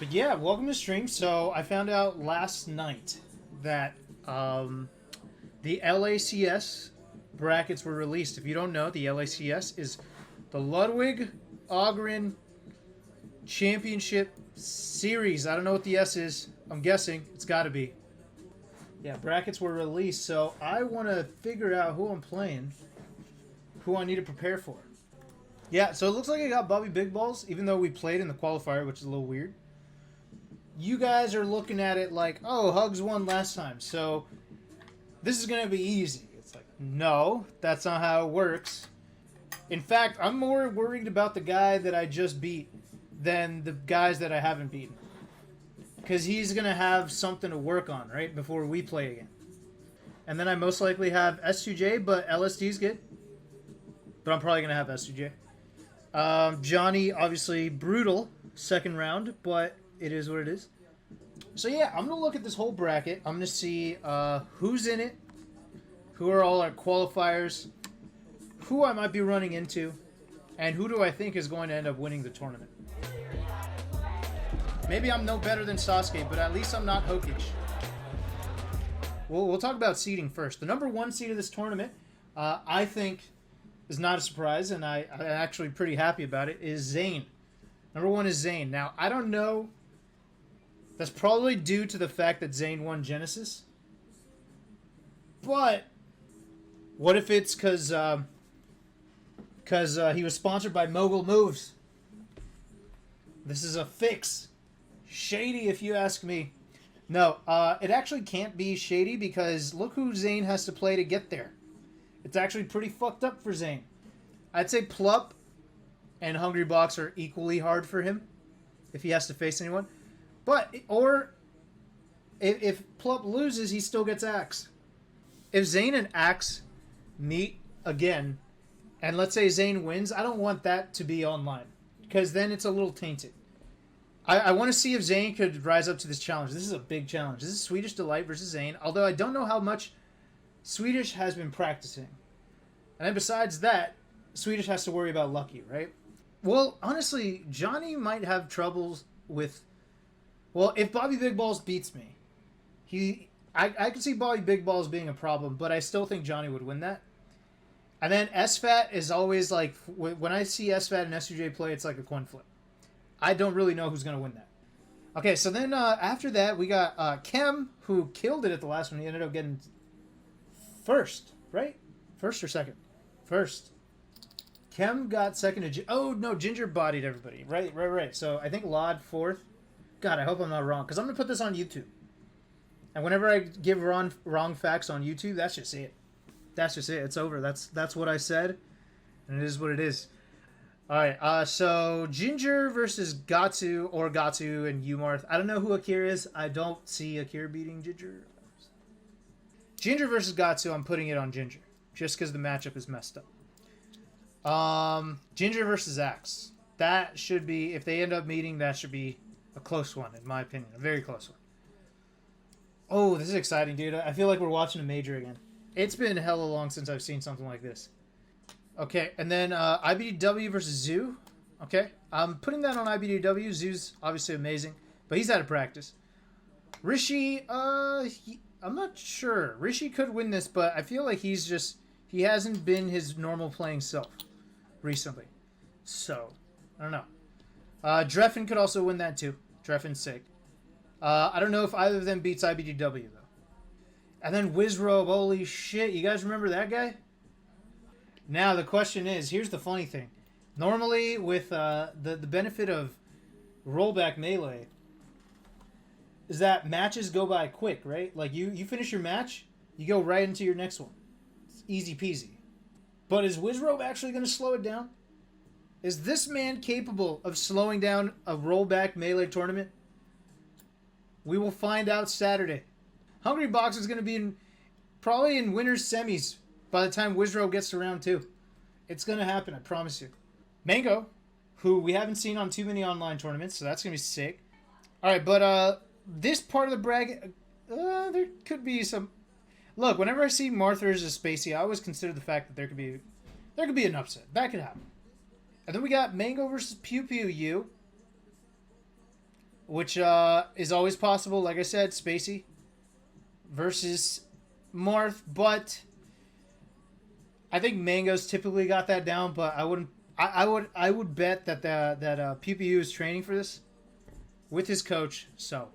But yeah, welcome to stream. So I found out last night that the LACS brackets were released. If you don't know, the LACS is the Ludwig Ogren Championship Series. I don't know what the S is. I'm guessing it's got to be. Yeah, brackets were released, so I want to figure out who I'm playing, who I need to prepare for. Yeah, so it looks like I got Bobby Big Balls, even though we played in the qualifier, which is a little weird. You guys are looking at it like, oh, Hugs won last time, so this is going to be easy. It's like, no, that's not how it works. In fact, I'm more worried about the guy that I just beat than the guys that I haven't beaten. Because he's going to have something to work on, right, before we play again. And then I most likely have S2J, but LSD's good. But I'm probably going to have S2J. Johnny, obviously, brutal second round, but it is what it is. So yeah, I'm going to look at this whole bracket. I'm going to see who's in it, who are all our qualifiers, who I might be running into, and who do I think is going to end up winning the tournament. Maybe I'm no better than Sasuke, but at least I'm not Hokage. We'll talk about seeding first. The number one seed of this tournament, I think, is not a surprise, and I'm actually pretty happy about it, is Zane. Number one is Zane. Now, I don't know. That's probably due to the fact that Zane won Genesis. But what if it's because he was sponsored by Mogul Moves? This is a fix. Shady, if you ask me. No, it actually can't be shady because look who Zane has to play to get there. It's actually pretty fucked up for Zane. I'd say Plup and Hungry Box are equally hard for him if he has to face anyone. But, or if Plup loses, he still gets Axe. If Zane and Axe meet again, and let's say Zane wins, I don't want that to be online because then it's a little tainted. I want to see if Zane could rise up to this challenge. This is a big challenge. This is Swedish Delight versus Zane, although I don't know how much Swedish has been practicing. And then besides that, Swedish has to worry about Lucky, right? Well, honestly, Johnny might have troubles with... Well, if Bobby Big Balls beats me, I can see Bobby Big Balls being a problem, but I still think Johnny would win that. And then SFAT is always like... When I see SFAT and SUJ play, it's like a coin flip. I don't really know who's going to win that. Okay, so then after that, we got Kem, who killed it at the last one. He ended up getting first, right? First or second? First. Kem got second to... Oh, no, Ginger bodied everybody. Right. So I think Lod fourth. God, I hope I'm not wrong, because I'm going to put this on YouTube. And whenever I give wrong facts on YouTube, that's just it. That's just it. It's over. That's what I said, and it is what it is. All right, so Ginger versus Gatsu, or Gatsu and Umarth. I don't know who Akira is. I don't see Akira beating Ginger. Ginger versus Gatsu, I'm putting it on Ginger, just because the matchup is messed up. Ginger versus Axe. That should be, if they end up meeting, that should be a close one, in my opinion. A very close one. Oh, this is exciting, dude. I feel like we're watching a major again. It's been hella long since I've seen something like this. Okay, and then IBDW versus Zoo. Okay, I'm putting that on IBDW. Zoo's obviously amazing, but he's out of practice. Rishi, I'm not sure. Rishi could win this, but I feel like he hasn't been his normal playing self recently. So, I don't know. Dreffen could also win that too. Dreffen's sick. I don't know if either of them beats IBDW, though. And then Wizrobe, holy shit. You guys remember that guy? Now, the question is, here's the funny thing. Normally, with the benefit of rollback melee, is that matches go by quick, right? Like, you finish your match, you go right into your next one. It's easy peasy. But is Wizrobe actually going to slow it down? Is this man capable of slowing down a rollback melee tournament? We will find out Saturday. Hungry Box is going to be probably in winner's semis by the time Wizrobe gets to round 2. It's going to happen, I promise you. Mango, who we haven't seen on too many online tournaments, so that's going to be sick. All right, but this part of the bracket, there could be some... Look, whenever I see Martha as a Spacey, I always consider the fact that there could be an upset. That could happen. And then we got Mango versus Pew Pew U. which is always possible. Like I said, Spacey versus Marth, but I think Mango's typically got that down. But I wouldn't. I would bet that PPU is training for this with his coach. So,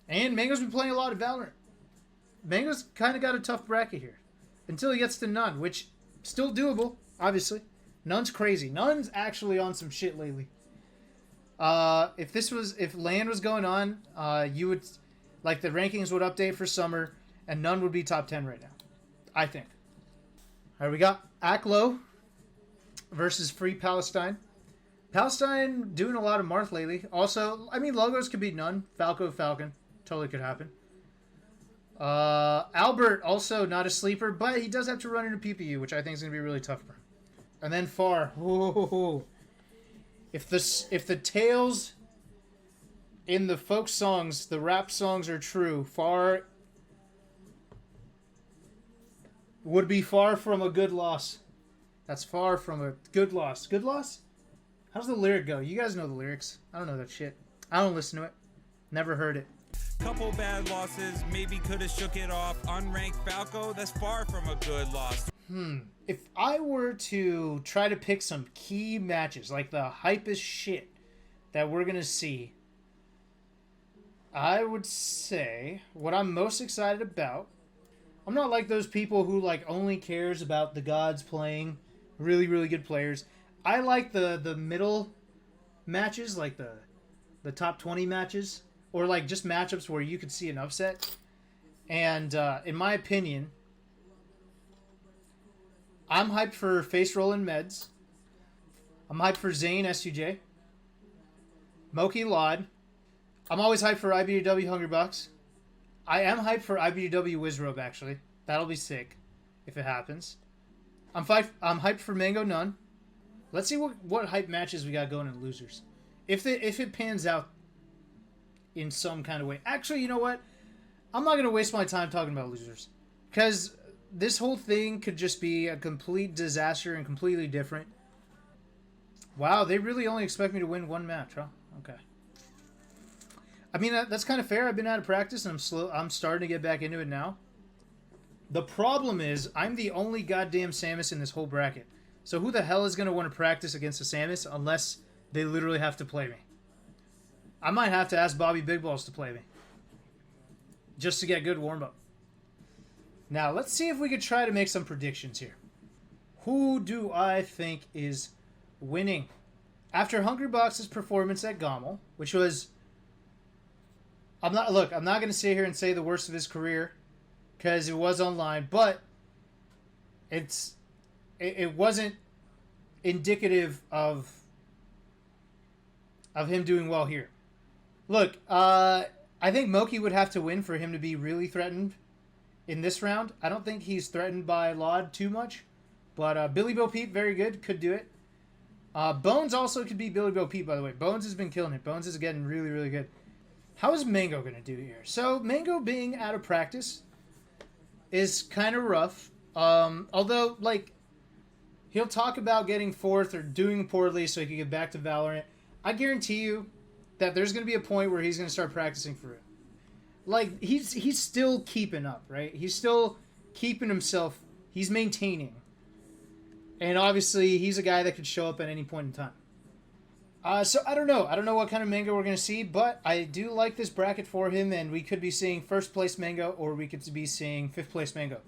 and Mango's been playing a lot of Valorant. Mango's kind of got a tough bracket here until he gets to None, which still doable, obviously. None's crazy. None's actually on some shit lately. If LAN was going on, you would like the rankings would update for summer, and None would be top 10 right now, I think. All right, we got Aklo versus Free Palestine. Palestine doing a lot of Marth lately. Also, I mean, logos could be None. Falco, Falcon, totally could happen. Albert also not a sleeper, but he does have to run into PPU, which I think is going to be really tough for him. And then Far. Whoa. If the tales in the folk songs, the rap songs are true, Far would be far from a good loss. That's far from a good loss. Good loss? How's the lyric go? You guys know the lyrics. I don't know that shit. I don't listen to it. Never heard it. Couple bad losses, maybe could have shook it off. Unranked Falco, that's far from a good loss. If I were to try to pick some key matches, like the hypest shit that we're going to see, I would say what I'm most excited about, I'm not like those people who like only cares about the gods playing really, really good players. I like the middle matches, like the top 20 matches, or like just matchups where you could see an upset. And in my opinion, I'm hyped for Face Rollin' Meds. I'm hyped for Zane SUJ. Moki Lod. I'm always hyped for IBDW Hungrybox. I am hyped for IBDW Wizrobe, actually. That'll be sick if it happens. I'm hyped for Mango None. Let's see what hype matches we got going in losers. If it pans out in some kind of way. Actually, you know what? I'm not going to waste my time talking about losers. Because this whole thing could just be a complete disaster and completely different. Wow, they really only expect me to win one match, huh? Okay. I mean, that's kind of fair. I've been out of practice, and I'm starting to get back into it now. The problem is, I'm the only goddamn Samus in this whole bracket. So who the hell is going to want to practice against a Samus unless they literally have to play me? I might have to ask Bobby Big Balls to play me. Just to get good warm-up. Now, let's see if we could try to make some predictions here. Who do I think is winning? After Hungrybox's performance at Gommel, which was... I'm not going to sit here and say the worst of his career, because it was online, but it wasn't indicative of him doing well here. Look, I think Moki would have to win for him to be really threatened in this round. I don't think he's threatened by Laud too much, but Billy Bo Peep, very good, could do it. Bones also could beat Billy Bo Peep, by the way. Bones has been killing it. Bones is getting really, really good. How is Mango going to do here? So, Mango being out of practice is kind of rough. Although, like, he'll talk about getting fourth or doing poorly so he can get back to Valorant. I guarantee you that there's going to be a point where he's going to start practicing for it. Like, he's still keeping up, right? He's still keeping himself. He's maintaining. And obviously, he's a guy that could show up at any point in time. So, I don't know. I don't know what kind of Mango we're going to see, but I do like this bracket for him, and we could be seeing first place Mango, or we could be seeing fifth place Mango.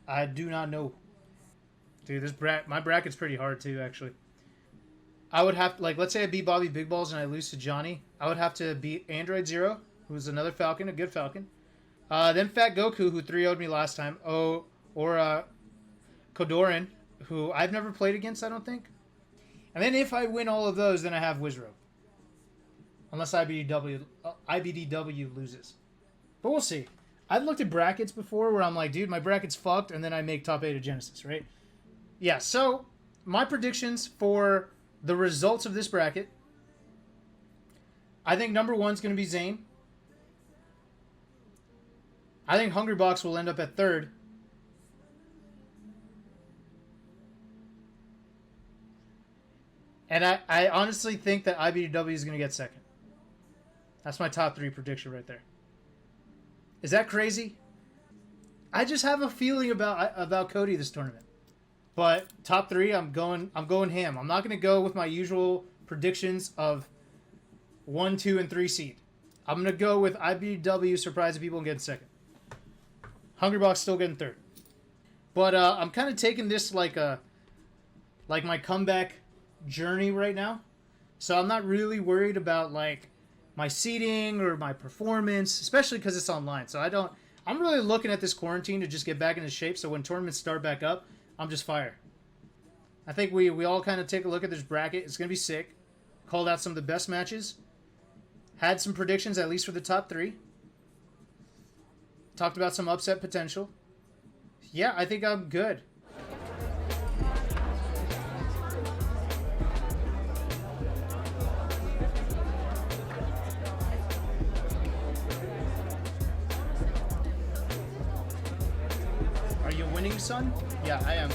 I do not know. Dude, my bracket's pretty hard, too, actually. I would have, like, let's say I beat Bobby Big Balls and I lose to Johnny. I would have to beat Android Zero, who's another Falcon, a good Falcon. Then Fat Goku, who 3-0'd me last time. Or Kodorin, who I've never played against, I don't think. And then if I win all of those, then I have Wizrobe. Unless IBDW loses. But we'll see. I've looked at brackets before where I'm like, dude, my bracket's fucked, and then I make top 8 of Genesis, right? Yeah, so my predictions for the results of this bracket. I think number 1's going to be Zane. I think Hungrybox will end up at 3rd. And I honestly think that IBDW is going to get 2nd. That's my top 3 prediction right there. Is that crazy? I just have a feeling about Cody this tournament. But top 3, I'm going ham. I'm not going to go with my usual predictions of 1, 2, and 3 seed. I'm going to go with IBW surprising people and getting second. Hungrybox still getting third. But I'm kind of taking this like my comeback journey right now. So I'm not really worried about like my seeding or my performance, especially because it's online. So I'm really looking at this quarantine to just get back into shape. So when tournaments start back up, I'm just fire. I think we all kind of take a look at this bracket. It's going to be sick. Called out some of the best matches. Had some predictions, at least for the top 3. Talked about some upset potential. Yeah, I think I'm good. Are you winning, son? Yeah, I am.